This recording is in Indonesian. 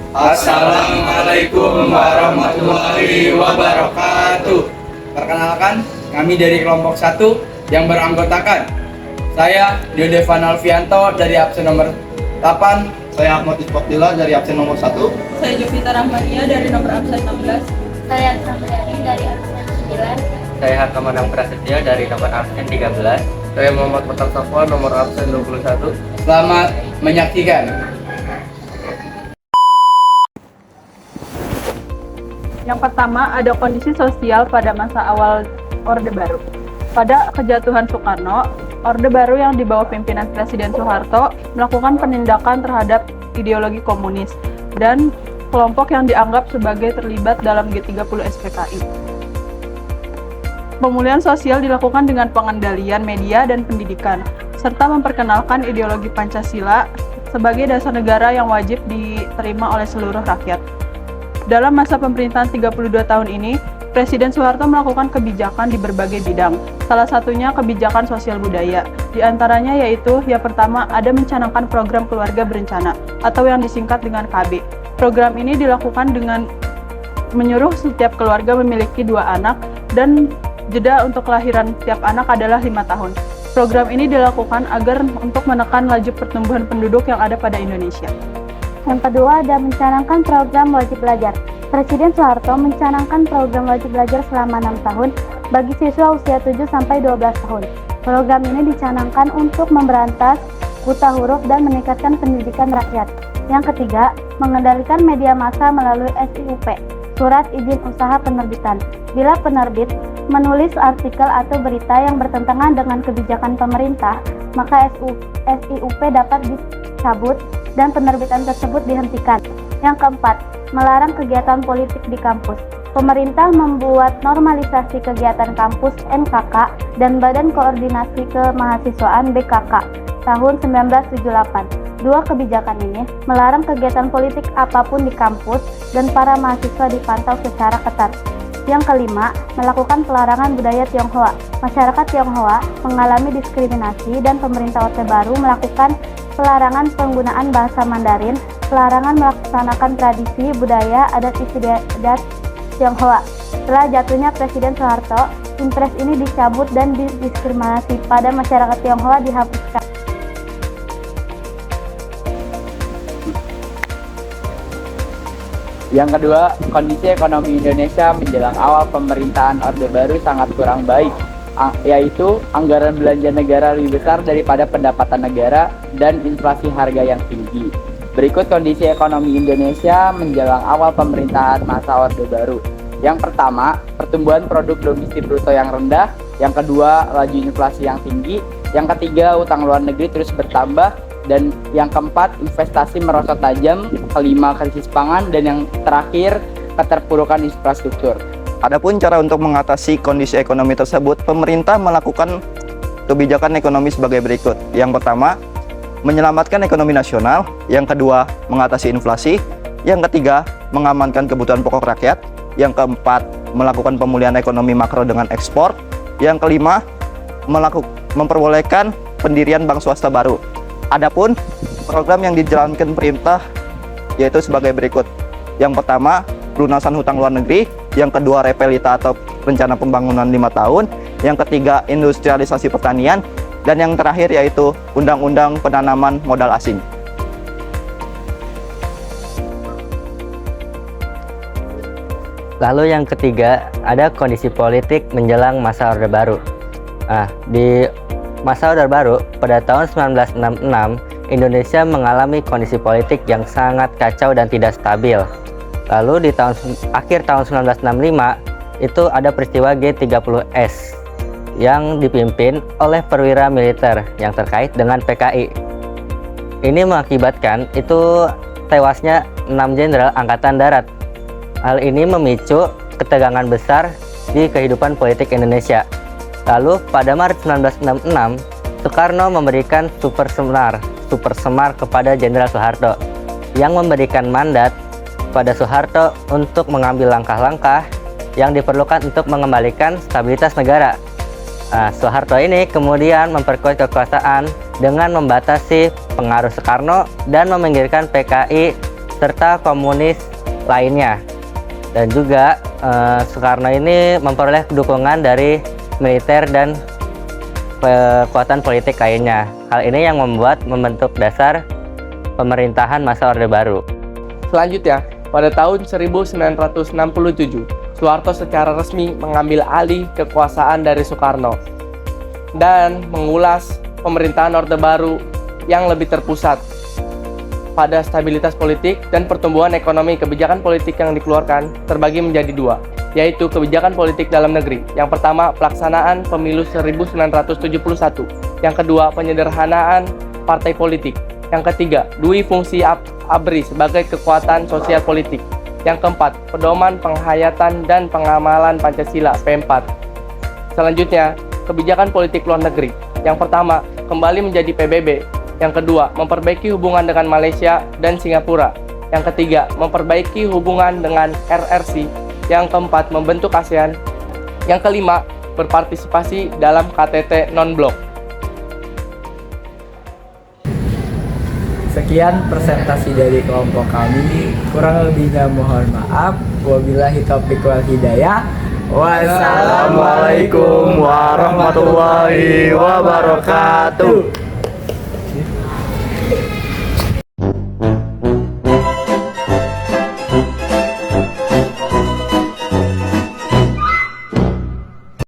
Assalamualaikum warahmatullahi wabarakatuh. Perkenalkan, kami dari kelompok 1 yang beranggotakan saya Diodevan Alfianto dari absen nomor 8. Saya Ahmad Isfaktila dari absen nomor 1. Saya Jovita Rahmania dari nomor absen 16. Saya Samriani dari absen 9. Saya Hakamadang Prasetya dari nomor absen 13. Saya Muhammad Fatal Safwan nomor absen 21. Selamat menyaksikan. Yang pertama, ada kondisi sosial pada masa awal Orde Baru. Pada kejatuhan Soekarno, Orde Baru yang di bawah pimpinan Presiden Soeharto melakukan penindakan terhadap ideologi komunis dan kelompok yang dianggap sebagai terlibat dalam G30 SPKI. Pemulihan sosial dilakukan dengan pengendalian media dan pendidikan, serta memperkenalkan ideologi Pancasila sebagai dasar negara yang wajib diterima oleh seluruh rakyat. Dalam masa pemerintahan 32 tahun ini, Presiden Soeharto melakukan kebijakan di berbagai bidang, salah satunya kebijakan sosial budaya. Di antaranya yaitu, yang pertama, ada mencanangkan program keluarga berencana, atau yang disingkat dengan KB. Program ini dilakukan dengan menyuruh setiap keluarga memiliki 2 anak, dan jeda untuk kelahiran tiap anak adalah 5 tahun. Program ini dilakukan agar untuk menekan laju pertumbuhan penduduk yang ada pada Indonesia. Yang kedua, ada mencanangkan program wajib belajar. Presiden Soeharto mencanangkan program wajib belajar selama 6 tahun bagi siswa usia 7-12 tahun. Program ini dicanangkan untuk memberantas buta huruf dan meningkatkan pendidikan rakyat. Yang ketiga, mengendalikan media massa melalui SIUP, Surat Izin Usaha Penerbitan. Bila penerbit menulis artikel atau berita yang bertentangan dengan kebijakan pemerintah, maka SIUP dapat dicabut dan penerbitan tersebut dihentikan. Yang keempat, melarang kegiatan politik di kampus. Pemerintah membuat normalisasi kegiatan kampus NKK dan Badan Koordinasi Kemahasiswaan BKK tahun 1978. Dua kebijakan ini melarang kegiatan politik apapun di kampus dan para mahasiswa dipantau secara ketat. Yang kelima, melakukan pelarangan budaya Tionghoa. Masyarakat Tionghoa mengalami diskriminasi dan pemerintah Orde Baru melakukan pelarangan penggunaan bahasa Mandarin, pelarangan melaksanakan tradisi, budaya, adat istiadat Tionghoa. Setelah jatuhnya Presiden Soeharto, impres ini dicabut dan diskriminasi pada masyarakat Tionghoa dihapuskan. Yang kedua, kondisi ekonomi Indonesia menjelang awal pemerintahan Orde Baru sangat kurang baik, yaitu anggaran belanja negara lebih besar daripada pendapatan negara dan inflasi harga yang tinggi. Berikut kondisi ekonomi Indonesia menjelang awal pemerintahan masa Orde Baru. Yang pertama, pertumbuhan produk domestik bruto yang rendah. Yang kedua, laju inflasi yang tinggi. Yang ketiga, utang luar negeri terus bertambah. Dan yang keempat, investasi merosot tajam. Kelima, krisis pangan. Dan yang terakhir, keterpurukan infrastruktur. Adapun cara untuk mengatasi kondisi ekonomi tersebut, pemerintah melakukan kebijakan ekonomi sebagai berikut. Yang pertama, menyelamatkan ekonomi nasional. Yang kedua, mengatasi inflasi. Yang ketiga, mengamankan kebutuhan pokok rakyat. Yang keempat, melakukan pemulihan ekonomi makro dengan ekspor. Yang kelima, memperbolehkan pendirian bank swasta baru. Adapun program yang dijalankan pemerintah yaitu sebagai berikut. Yang pertama, pelunasan hutang luar negeri. Yang kedua, repelita atau rencana pembangunan 5 tahun. Yang ketiga, industrialisasi pertanian. Dan yang terakhir yaitu Undang-Undang Penanaman Modal Asing. Lalu yang ketiga, ada kondisi politik menjelang masa Orde Baru. Di masa Orde Baru, pada tahun 1966, Indonesia mengalami kondisi politik yang sangat kacau dan tidak stabil. Lalu di akhir tahun 1965, itu ada peristiwa G30S yang dipimpin oleh perwira militer yang terkait dengan PKI. Ini mengakibatkan itu tewasnya 6 jenderal Angkatan Darat. Hal ini memicu ketegangan besar di kehidupan politik Indonesia. Lalu pada Maret 1966, Soekarno memberikan super semar kepada Jenderal Soeharto yang memberikan mandat pada Soeharto untuk mengambil langkah-langkah yang diperlukan untuk mengembalikan stabilitas negara. Soeharto ini kemudian memperkuat kekuasaan dengan membatasi pengaruh Soekarno dan meminggirkan PKI serta komunis lainnya. Dan juga Soekarno ini memperoleh dukungan dari militer dan kekuatan politik lainnya. Hal ini yang membentuk dasar pemerintahan masa Orde Baru. Selanjutnya, pada tahun 1967, Soeharto secara resmi mengambil alih kekuasaan dari Soekarno dan mengulas pemerintahan Orde Baru yang lebih terpusat pada stabilitas politik dan pertumbuhan ekonomi. Kebijakan politik yang dikeluarkan terbagi menjadi dua, yaitu kebijakan politik dalam negeri. Yang pertama, pelaksanaan pemilu 1971. Yang kedua, penyederhanaan partai politik. Yang ketiga, dui fungsi ABRI sebagai kekuatan sosial politik. Yang keempat, pedoman penghayatan dan pengamalan Pancasila P4. Selanjutnya, kebijakan politik luar negeri. Yang pertama, kembali menjadi PBB. Yang kedua, memperbaiki hubungan dengan Malaysia dan Singapura. Yang ketiga, memperbaiki hubungan dengan RRC. Yang keempat, membentuk ASEAN. Yang kelima, berpartisipasi dalam KTT non-blok. Sekian presentasi dari kelompok kami. Kurang lebihnya mohon maaf. Wabillahi taufiq wal hidayah. Wassalamualaikum warahmatullahi wabarakatuh.